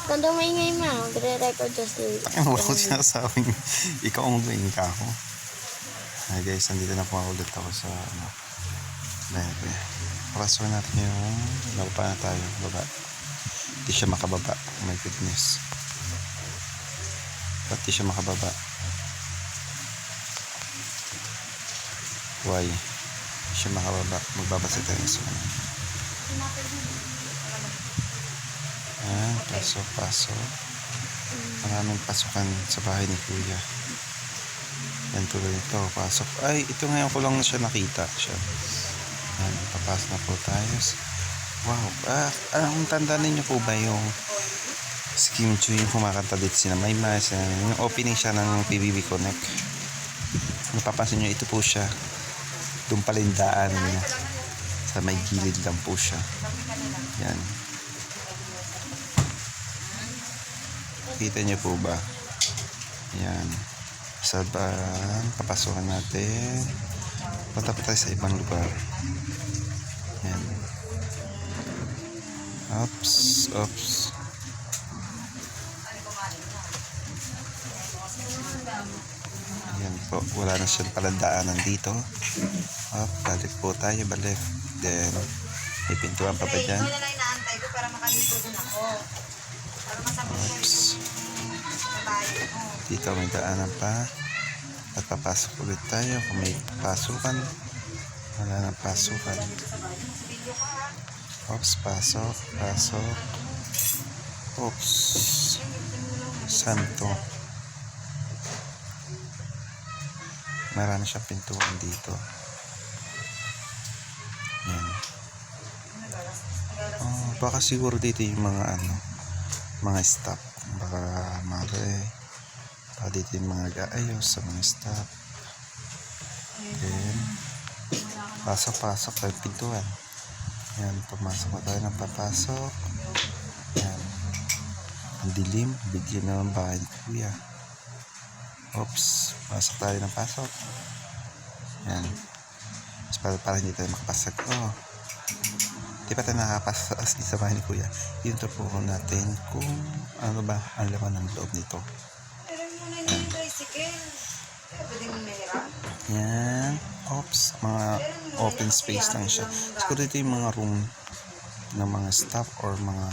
Kung maingay mo, gre-record just to... Wala ko sinasabing ikaw ang maingay ka ako. Ay guys, nandito na po ulit ako sa bebe. Papasokin natin yung nagpa na tayo baba. Hindi siya makababa. Oh my goodness. Ba't di siya makababa? Why? Di siya makababa. Magbabasa tayo sa ano. Ayan, pasok. Maraming pasukan sa bahay ni Kuya. Yan tuloy ito, pasok. Ay, ito ngayon ko lang na siya nakita siya. Yan, papasok na po tayo. Wow, ang tanda ninyo po ba yung si Kim Chu yung kumakanta dito sina Maymay, yung opening siya ng PBB Connect. Napapansin nyo, ito po siya. Doon pala yung daan niya. Sa may gilid lang po siya. Yan. Kita niyo po ba? Yan. Sa papasukan natin. Punta po tayo sa ibang lugar. Yan. Oops. Yan po. Wala na siyang palandaanan dito. Balik po tayo. Balik. Then, may pintuan pa ba dyan? Oops. Dito may daanan pa. At papasok ulit tayo kung may pasukan. Wala nang pasukan. Oops, pasok. Oops. Santo. Marami siyang pintuan dito. Yan. Baka siguro dito yung mga staff. Baka dito yung mga nag-aayos sa mga staff. Then, pasok tayo pintuan. Yan, pumasok na tayo ng papasok. Yan. Ang dilim, bigyan naman bahay ni Kuya. Oops, pasok tayo ng pasok. Yan. Para hindi tayo makapasok. Di pa tayo nakapasok sa bahay ni Kuya. Yung tupo natin kung ano ba ang laman ng loob nito. Yan. Oops, mga open space lang siya. Siguro dito yung mga room ng mga staff or mga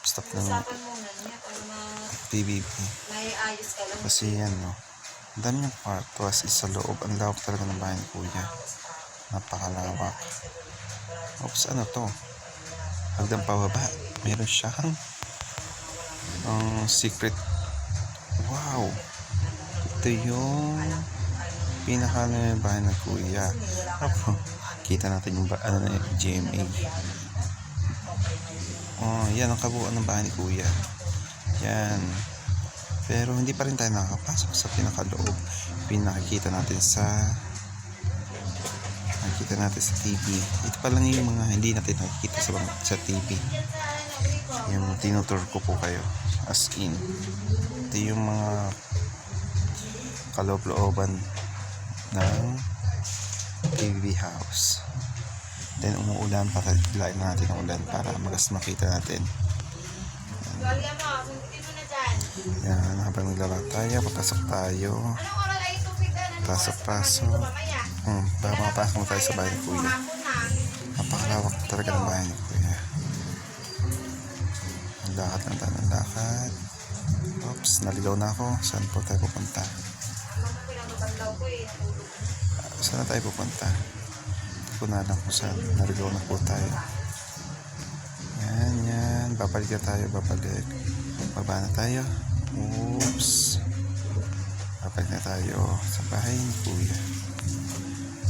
staff ng PBB. Kasi yan, no. Ang dami ng kwarto as is sa loob. Ang lawak talaga ng bahay ni Kuya. Napakalawak. Oops, ano to? Hagdang pababa. Meron siyang secret. Wow. Ito yung pinaka bahay ng Kuya. Kita natin yung GMA. Yan ang kabuuan ng bahay ni Kuya. Yan. Pero hindi pa rin tayo nakakapasok sa pinakaloob. Pinakikita natin sa TV. Ito pa lang yung mga hindi natin nakikita sa TV. Yung tinutur ko po kayo. As in. Ito yung mga kaloob-looban ng PBB house. Then umuulan, pataglain natin ang ulan para magas makita natin. Yan, habang naglalakad tayo, papasok tayo. Pasok. Para makapasok mo tayo sa bahay ni Kuya. Napakalawak talaga ng bahay ni Kuya. Ang lakad. Oops, naligaw na ako. Saan po tayo pupunta? Saan na tayo pupunta? Hindi ko na alam kung saan. Naligaw na po tayo. Yan. Babalik na tayo. Baba na tayo. Oops. Babalik na tayo sa bahay ni Kuya.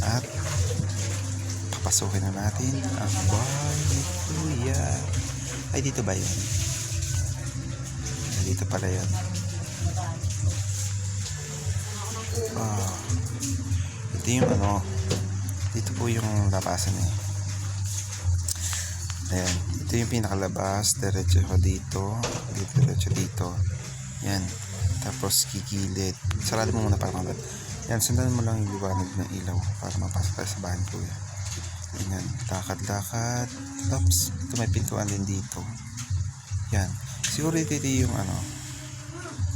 At papasukin na natin ang bahay ni Kuya. Ay, dito ba yun? Dito pala yun. Ito yung dito po yung labasan eh. Ayan, ito yung pinakalabas. Diretso dito. Yan. Tapos gigilid. Sarado mo muna para mabat. Yan, sundan mo lang yung liwanag ng ilaw para mapasok tayo sa bahay ni Kuya. Ganyan, lakad-lakad. Tapos, ito may pintuan din dito. Yan. Siguro dito yung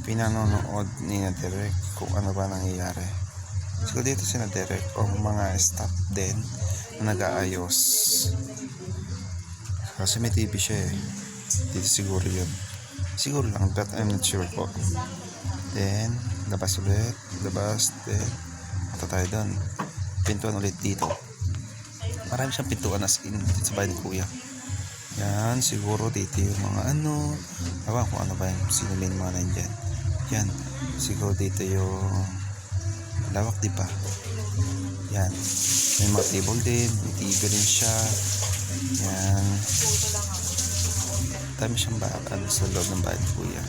pinanonood ni na Derek kung ano ba nangyayari. Siguro dito si na Derek o mga staff din na nag-aayos. Kasi may TV siya eh. Dito siguro yun. Siguro lang, but I'm not sure po. Then, labas ulit. Labas, then, punta tayo doon. Pintuan ulit dito. Marami siyang pintuan as in sa bahay ni Kuya. Yan, siguro dito yung mga ewan kung ano ba yung sino main mga nandyan. Yan, siguro dito yung lawak, di ba? Yan, may mga table din, may TV rin siya. Yan, dami siyang sa loob ng bahay ni Kuya.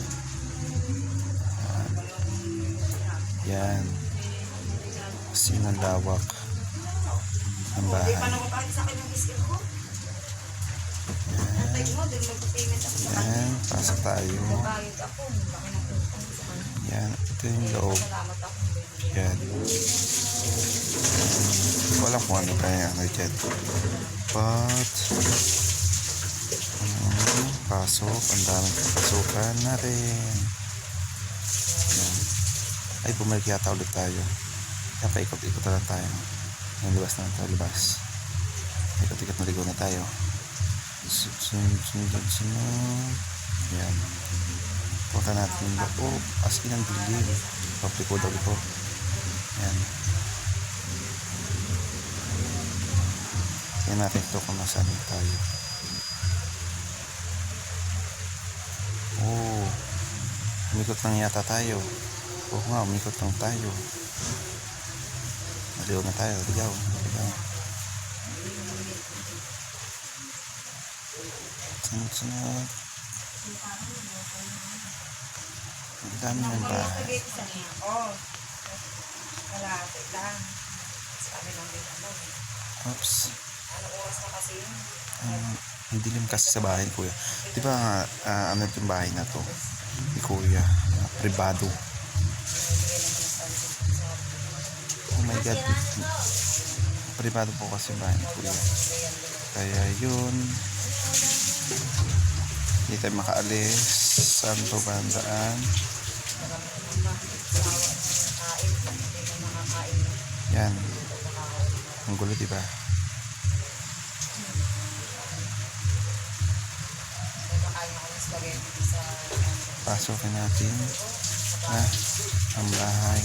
Yan, sino ang lawak ng bahay. Yan, pasok tayo. Yan, ito yung loob. Yan. Hindi ko alam kung ano kaya dyan. But, pasok. Ang daming pasukan na rin. Yan. Ay, bumalik yata ulit tayo. Kaya paikot-ikot na lang tayo. Yung libas na tayo, libas. Ikot-ikot na ligo na tayo. Sunod. Yan. Punta natin yung loob. As in ang dilim. Papliko. Yan. Tingnan natin ito kung nasaan tayo. Umikot lang yata tayo. Oo nga, umikot lang tayo. Maliw na tayo. Ligaw. Sunod. Ang dami ng bahay. Oops. Ang dilim kasi sa bahay ni Kuya. Di ba ano yung bahay na to ni Kuya? Privado. Oh my God. Privado po kasi bahay ni Kuya. Kaya yun. Hindi tayo makaalis. Saan to bandaan? Yan. Ang gulo, diba? Pasokin natin na ang bahay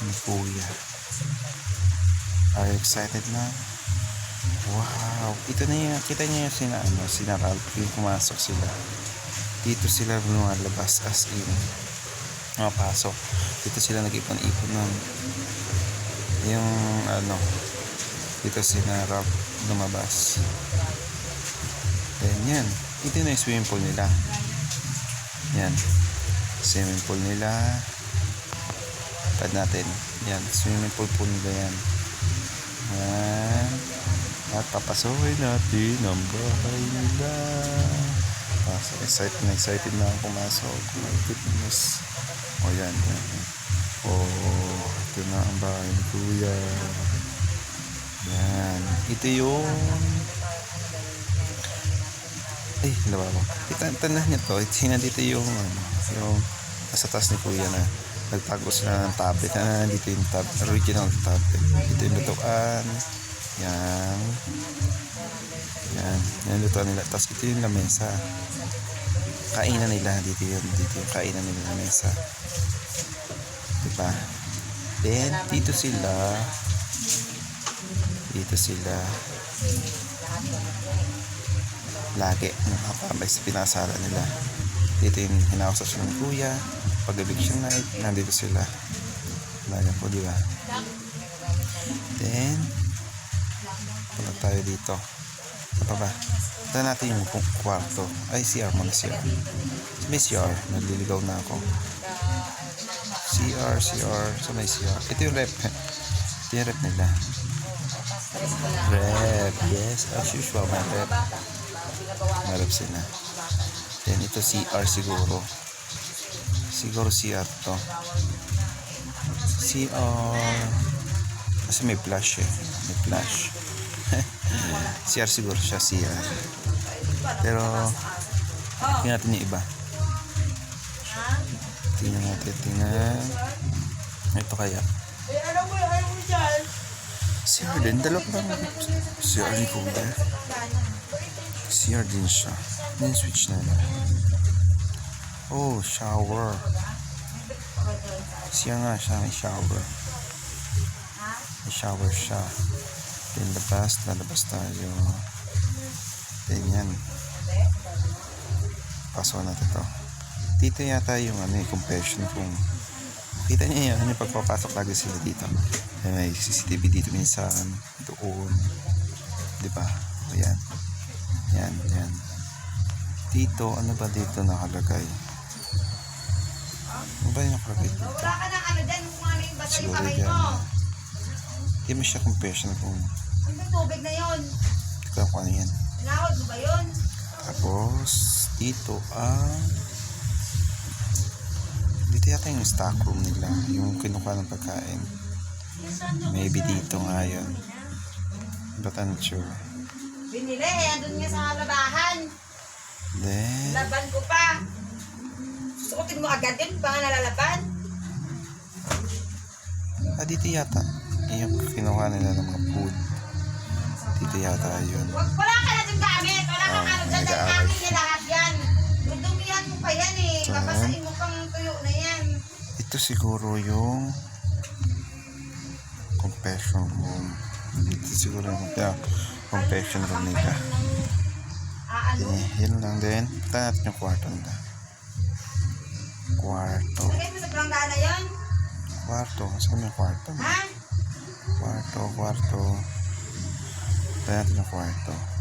ni Kuya. Are you excited na? Wow! Ito na yung, kita niyo yung sina Ralph, yung pumasok sila. Dito sila lumalabas as in. Pasok. Dito sila nag-ipon-ipon ng yung dito sina Ralph lumabas. Then yan. Ito na yung swimming pool nila. Yan. Swimming pool nila. Pad natin. Yan. Swimming pool po nila yan. Yan. At papasukin natin ang bahay nila. Excited na ako pumasok. My goodness. Yan. Ito na ang bahay ni Kuya. Yan. Ito yung lababo. Tanahan niyo to. Dito yung nasa taas ni Kuya na nagtago sila ng tablet. Dito yung original tablet. Dito yung lutuan. Yan. Yan lutuan nila. Tapos ito yung lamesa. Kainan nila. Dito yung kainan nila na mesa. Diba? Then, dito sila. Lagi nakakabay sa pinasara nila. Dito yung hinausap ng Kuya. Pag eviction night, nandito sila. Lagi po, diba? Then, punta tayo dito. Apa ba? Ito natin yung kwarto. Ay, CR muna, CR. May CR. Nagliligaw na ako. CR. So may CR. Ito yung rep. Ito yung rep nila. Rep. Yes, as usual, may rep. May rep sila. Then ito CR siguro. Siguro CR to. CR. Kasi may flash eh. May flash. CR siguro siya, CR. Pero, tingnan natin yung iba. Tingnan natin, tingnan. Ito kaya. CR din, dalawang CR ni Kuya. CR din siya. Then switch na lang. Oh, shower. CR nga siya, may shower. May shower siya. Then lalabas tayo. Then yan. Pasok natin to. Dito yata yung confession kung kita niya yan, yung pagpapasok lagi sila dito. May CCTV dito minsan, doon. Diba? Ayan. Yan. Dito, ano ba dito nakalagay? Ano ba yung nakalagay dito? Wala ka ng ano dyan, kung ano yung basta yung Siguro kamay yan. mo. Hindi mo siya confession kung Yung tubig na yun. hindi ko alam kung ano yan. Tinawag mo ba yun? Tapos, dito dito yata yung stock room nila, yung kinukuha ng pagkain. Maybe dito nga yun. But I'm not sure. Binili, andun nga sa labahan. Then, Laban ko pa. Susukutin mo agad yun, pa nga nalalaban. dito yata. Yung kinukuha nila ng mga food. Dito yata yun. Wala ka na dyan gamit. Wala kang ano dyan. Dahil nag-aaway. akin niya lahat yan. Dudumihan mo pa yan eh. So, Babasain mo pang tuyo na yan. Ito siguro yung confession room. Ito siguro yung confession room nila. Ano? Yun lang din. Punta natin yung kwarto nila. Kwarto. Lagay mo sa planggana yun? Kwarto. Saan yung kwarto? Ha? Kwarto. Punta natin yung kwarto.